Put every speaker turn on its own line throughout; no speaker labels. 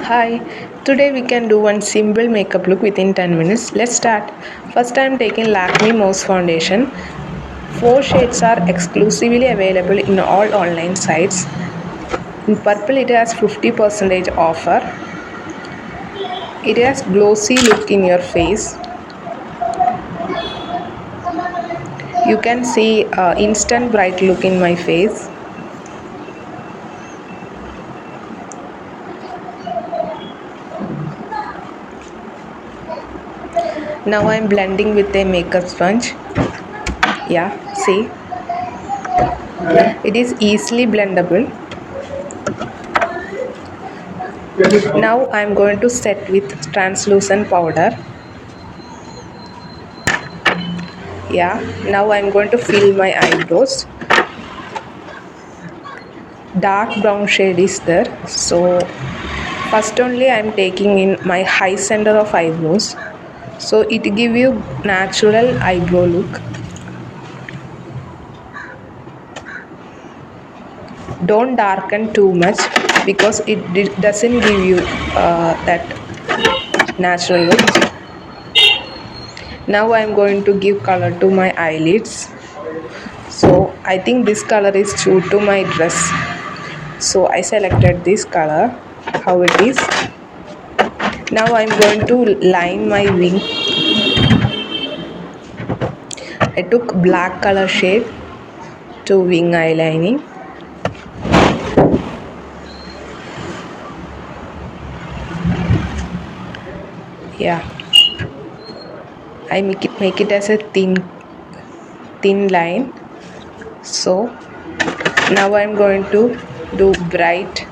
Hi, today we can do one simple makeup look within 10 minutes. Let's start. First, I am taking Lakme Mouse Foundation. 4 shades are exclusively available in all online sites. In purple, it has 50% offer. It has glossy look in your face. You can see instant bright look in my face. Now I am blending with a makeup sponge. Yeah, see. It is easily blendable. Now I am going to set with translucent powder. Yeah, now I'm going to fill my eyebrows. Dark brown shade is there, so first only I'm taking in my high center of eyebrows, so it give you natural eyebrow look. Don't darken too much because it doesn't give you that natural look. Now I'm going to give color to my eyelids, so I think this color is true to my dress, so I selected this color how it is. Now I'm going to line my wing. I took black color shade to wing eyelining. Yeah, I make it as a thin line. So now I'm going to do bright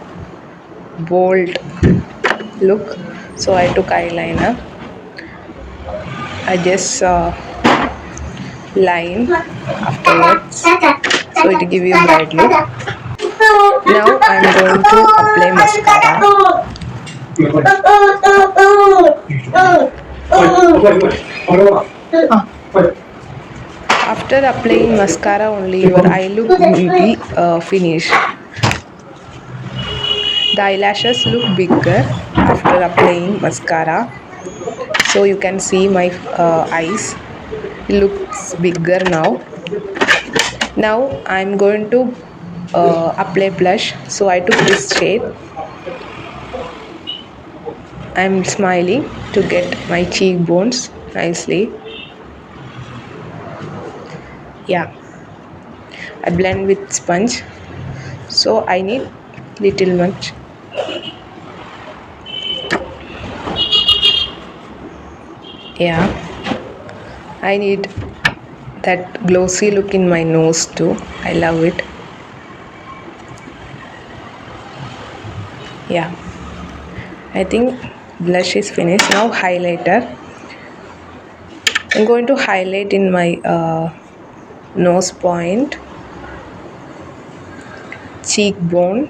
bold look. So I took eyeliner. I just line afterwards, so it give you bright look. Now I'm going to apply mascara. After applying mascara only your eye look will be finished. The eyelashes look bigger after applying mascara. So you can see my eyes looks bigger now. Now I'm going to apply blush. So I took this shade. I'm smiling to get my cheekbones nicely. Yeah, I blend with sponge. So I need little much. Yeah, I need that glossy look in my nose too. I love it. Yeah, I think blush is finished. Now highlighter. I'm going to highlight in my nose point, cheekbone,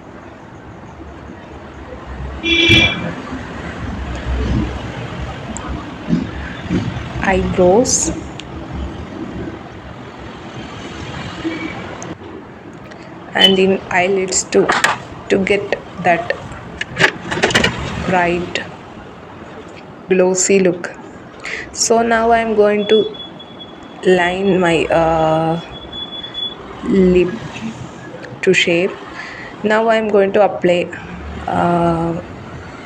eyebrows, and in eyelids too, to get that bright glossy look. So now I'm going to line my lip to shape. Now I'm going to apply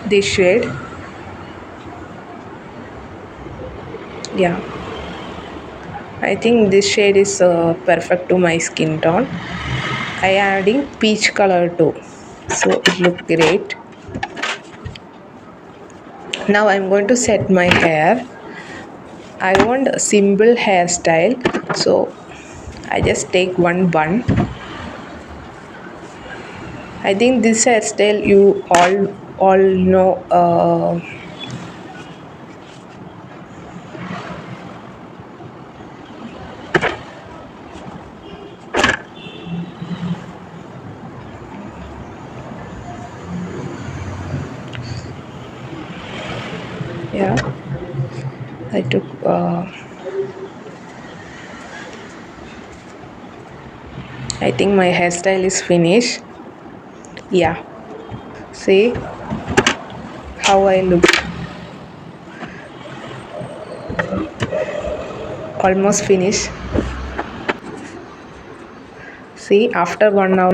this shade. Yeah, I think this shade is perfect to my skin tone. I adding peach color too, so it look great. Now I'm going to set my hair. I want a simple hairstyle, so I just take one bun. I think this hairstyle you all know. Yeah, I took. I think my hairstyle is finished. Yeah, see, how I look. Almost finished. See, after 1 hour